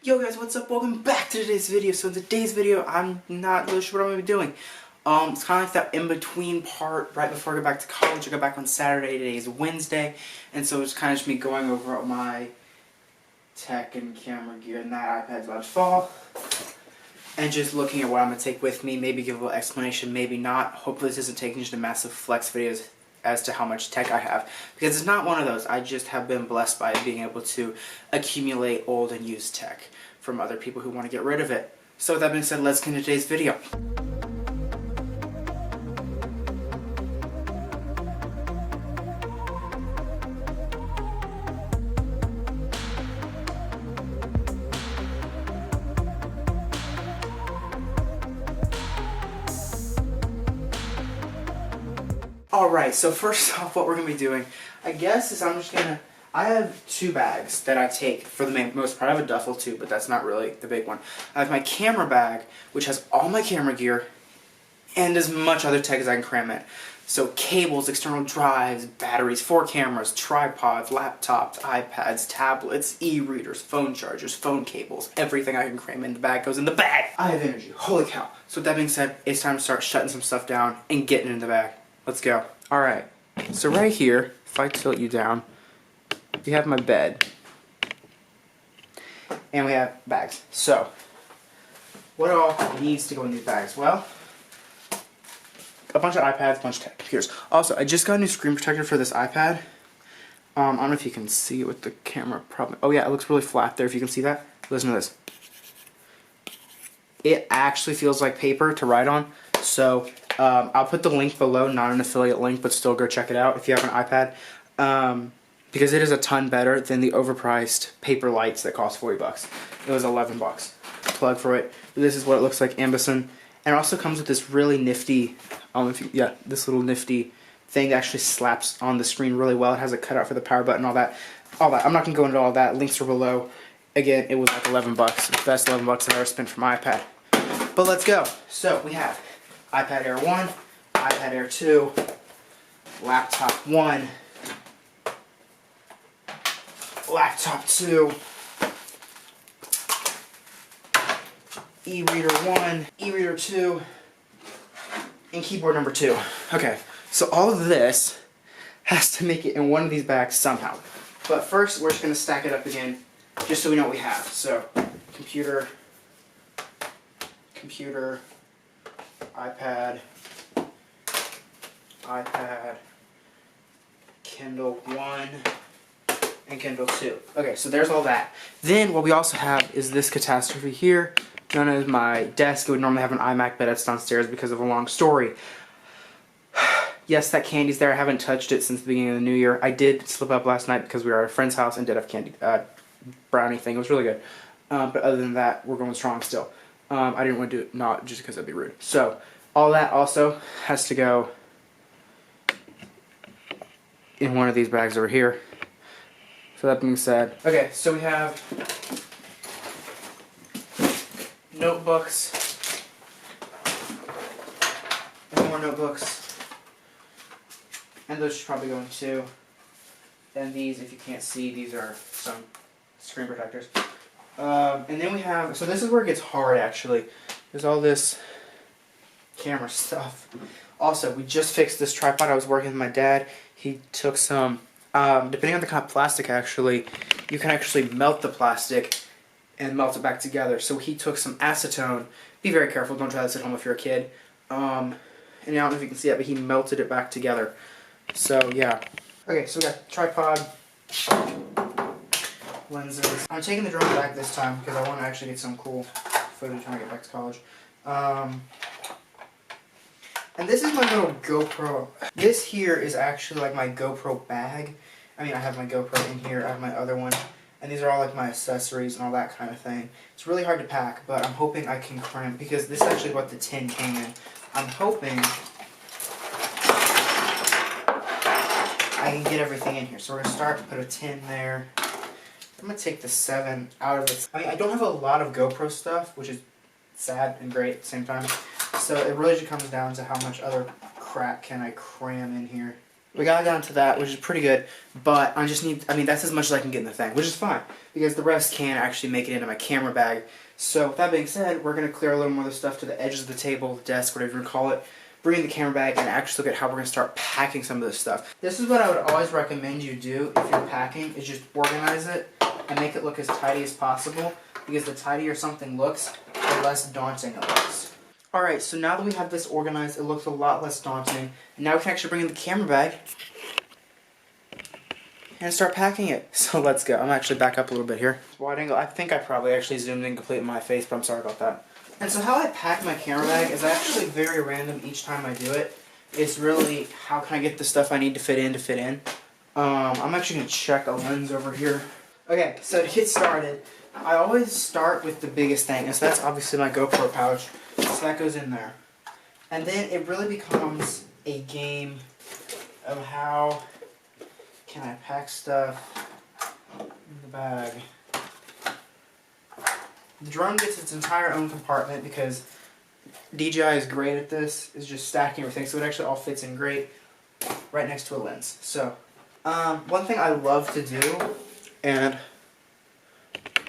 Yo guys, what's up? Welcome back to today's video. So in today's video, I'm not really sure what I'm going to be doing. It's kind of like that in-between part right before I go back to college. I go back on Saturday, today is Wednesday, and so it's kind of just me going over my tech and camera gear, and that iPad's about to fall, and just looking at what I'm going to take with me, maybe give a little explanation, maybe not. Hopefully this isn't taking just a massive flex videos as to how much tech I have, because it's not one of those. I just have been blessed by being able to accumulate old and used tech from other people who want to get rid of it. So with that being said, let's get into today's video. Alright, so first off, what we're going to be doing, I guess, is I have two bags that I take for the most part. I have a duffel too, but that's not really the big one. I have my camera bag, which has all my camera gear and as much other tech as I can cram in. So cables, external drives, batteries, 4 cameras, tripods, laptops, iPads, tablets, e-readers, phone chargers, phone cables, everything I can cram in the bag goes in the bag. I have energy. Holy cow. So with that being said, it's time to start shutting some stuff down and getting in the bag. Let's go. Alright, so right here, if I tilt you down, we have my bed. And we have bags. So, what all needs to go in these bags? Well, a bunch of iPads, a bunch of computers. Also, I just got a new screen protector for this iPad. I don't know if you can see it with the camera. Probably. Oh yeah, it looks really flat there if you can see that. Listen to this. It actually feels like paper to write on. So, I'll put the link below, not an affiliate link, but still go check it out if you have an iPad. Because it is a ton better than the overpriced paper lights that cost 40 bucks. It was 11 bucks. Plug for it. This is what it looks like, Ambison. And it also comes with this really nifty, this little nifty thing that actually slaps on the screen really well. It has a cutout for the power button, all that. I'm not going to go into all that. Links are below. Again, it was like 11 bucks. The best 11 bucks I've ever spent for my iPad. But let's go. So, we have iPad Air 1, iPad Air 2, laptop 1, laptop 2, e-reader 1, e-reader 2, and keyboard number 2. Okay, so all of this has to make it in one of these bags somehow. But first, we're just going to stack it up again, just so we know what we have. So, computer, iPad, Kindle 1, and Kindle 2. Okay, so there's all that. Then what we also have is this catastrophe here, known as my desk. It would normally have an iMac, but it's downstairs because of a long story. Yes, that candy's there. I haven't touched it since the beginning of the new year. I did slip up last night because we were at a friend's house and did have candy, brownie thing. It was really good. But other than that, we're going strong still. I didn't want to do it not just because that'd be rude. So, all that also has to go in one of these bags over here. So that being said, okay, so we have notebooks, and more notebooks, and those should probably go in too. And these, if you can't see, these are some screen protectors. And then we have, so this is where it gets hard actually. There's all this camera stuff. Also, we just fixed this tripod. I was working with my dad. He took some, depending on the kind of plastic actually, you can actually melt the plastic and melt it back together. So he took some acetone. Be very careful, don't try this at home if you're a kid. And I don't know if you can see it, but he melted it back together. So yeah. Okay, so we got tripod, lenses. I'm taking the drone back this time because I want to actually get some cool footage when I get back to college. And this is my little GoPro. This here is actually like my GoPro bag. I mean, I have my GoPro in here, I have my other one, and these are all like my accessories and all that kind of thing. It's really hard to pack, but I'm hoping I can cram, because this is actually what the tin came in. I'm hoping I can get everything in here. So we're going to start, put a tin there. I'm going to take the 7 out of this. I mean, I don't have a lot of GoPro stuff, which is sad and great at the same time. So it really just comes down to how much other crap can I cram in here. We got down to that, which is pretty good, but I mean, that's as much as I can get in the thing, which is fine, because the rest can actually make it into my camera bag. So with that being said, we're going to clear a little more of the stuff to the edges of the table, the desk, whatever you want to call it, bring in the camera bag, and actually look at how we're going to start packing some of this stuff. This is what I would always recommend you do if you're packing, is just organize it and make it look as tidy as possible, because the tidier something looks, the less daunting it looks. Alright, so now that we have this organized, it looks a lot less daunting. And now we can actually bring in the camera bag and start packing it. So let's go. I'm actually back up a little bit here. Wide angle. I think I probably actually zoomed in completely my face, but I'm sorry about that. And so how I pack my camera bag is actually very random each time I do it. It's really, how can I get the stuff I need to fit in. I'm actually going to check a lens over here. Okay, so to get started, I always start with the biggest thing, and so that's obviously my GoPro pouch. So that goes in there. And then it really becomes a game of how can I pack stuff in the bag. The drone gets its entire own compartment because DJI is great at this, is just stacking everything, so it actually all fits in great right next to a lens. So, one thing I love to do, and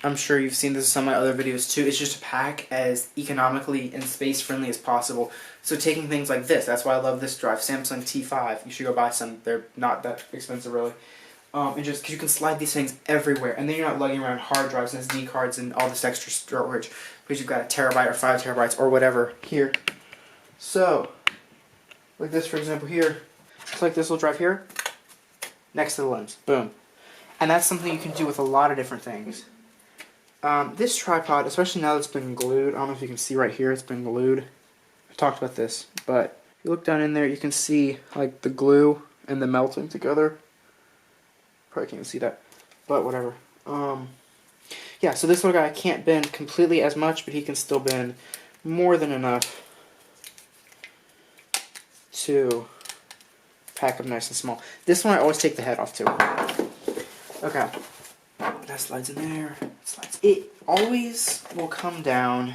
I'm sure you've seen this in some of my other videos too, is just to pack as economically and space friendly as possible. So taking things like this, that's why I love this drive, Samsung T5. You should go buy some, they're not that expensive really. And just because you can slide these things everywhere, and then you're not lugging around hard drives and SD cards and all this extra storage, because you've got a terabyte or 5 terabytes or whatever here. So, like this for example here, it's like this little drive here, next to the lens, boom. And that's something you can do with a lot of different things. This tripod, especially now that it's been glued, I don't know if you can see right here, it's been glued. I talked about this, but if you look down in there, you can see like the glue and the melting together. Probably can't see that, but whatever. Yeah, so this little guy can't bend completely as much, but he can still bend more than enough to pack up nice and small. This one I always take the head off too. Okay. That slides in there. It always will come down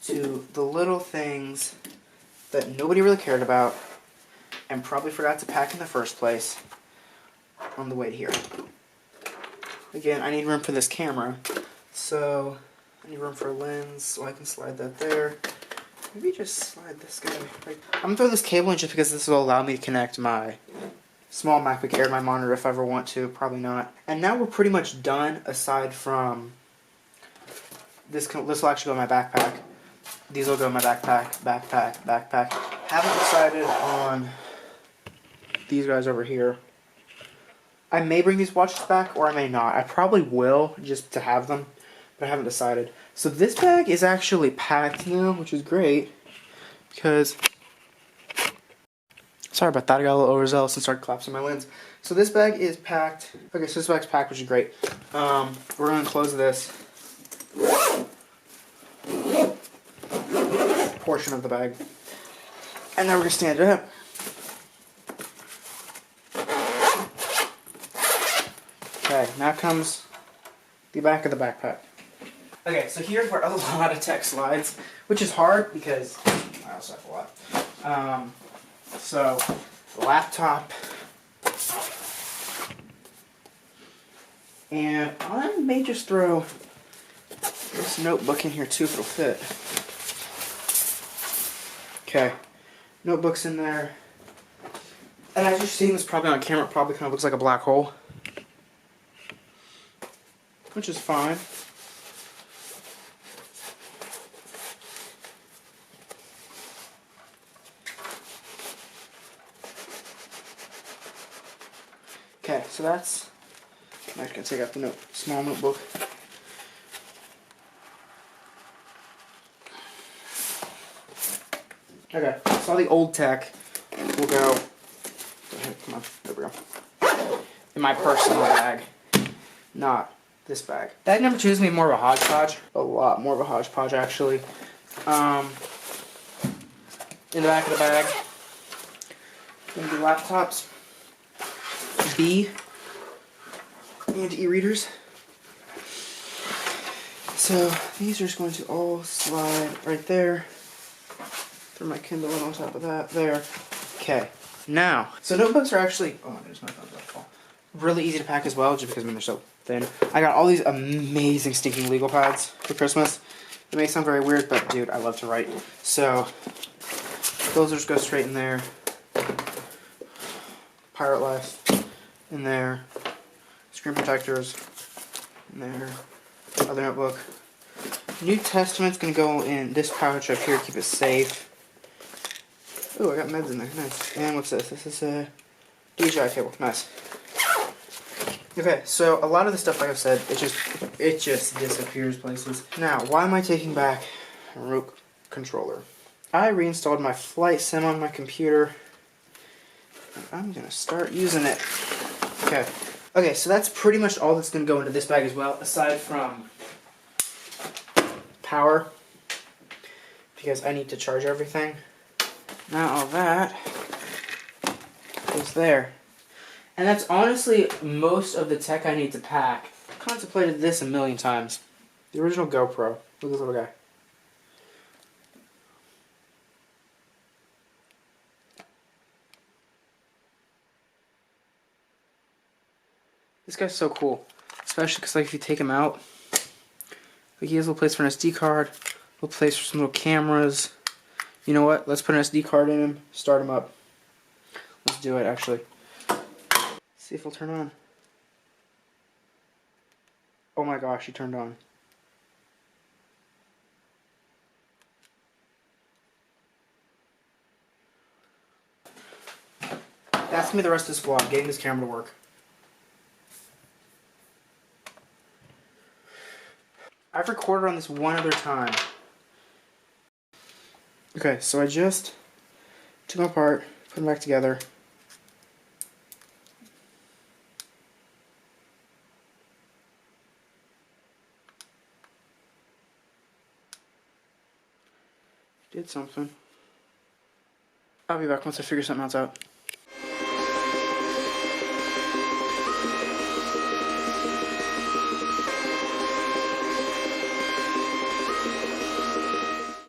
to the little things that nobody really cared about and probably forgot to pack in the first place on the way to here. Again, I need room for this camera, so I need room for a lens, so I can slide that there. Maybe just slide this guy right. I'm going to throw this cable in just because this will allow me to connect my small MacBook Air to my monitor if I ever want to, probably not. And now we're pretty much done aside from this will actually go in my backpack. These will go in my backpack. Haven't decided on these guys over here. I may bring these watches back or I may not. I probably will just to have them, but I haven't decided. So this bag is actually packed now, which is great because sorry about that, I got a little overzealous and started collapsing my lens. So this bag is packed. Okay, so this bag's packed, which is great. We're going to close this portion of the bag. And now we're going to stand it up. Okay, now comes the back of the backpack. Okay, so here's where a lot of tech slides, which is hard because I also have a lot. So, laptop, and I may just throw this notebook in here too if it'll fit. Okay, notebook's in there, and as you're seeing this probably on camera, it probably kind of looks like a black hole, which is fine. Okay, so that's, I'm just going to take out the small notebook. Okay, so all the old tech will go, come on, there we go, in my personal bag, not this bag. Bag number 2 is going to be more of a hodgepodge, a lot more of a hodgepodge actually. In the back of the bag, going to be laptops, B and e-readers. So these are just going to all slide right there. Throw my Kindle on top of that. There. Okay. Now, so notebooks are actually, oh my goodness, my phone's about to fall. Really easy to pack as well, just because I mean, they're so thin. I got all these amazing stinking legal pads for Christmas. It may sound very weird, but dude, I love to write. So, those just go straight in there. Pirate Life in there. Screen protectors in there. Other notebook. New Testament's gonna go in this pouch up here to keep it safe. Ooh, I got meds in there. Nice. And what's this? This is a DJI cable. Nice. Okay, so a lot of the stuff, like I said, it just disappears places. Now, why am I taking back a remote controller? I reinstalled my flight sim on my computer. And I'm gonna start using it. Okay. Okay, so that's pretty much all that's gonna go into this bag as well, aside from power, because I need to charge everything. Now all that is there. And that's honestly most of the tech I need to pack. I've contemplated this a million times. The original GoPro. Look at this little guy. This guy's so cool. Especially because like if you take him out, like he has a little place for an SD card, a little place for some little cameras. You know what? Let's put an SD card in him, start him up. Let's do it actually. See if he'll turn on. Oh my gosh, he turned on. That's gonna be the rest of this vlog, getting this camera to work. I've recorded on this one other time. Okay, so I just took them apart, put them back together. Did something. I'll be back once I figure something else out.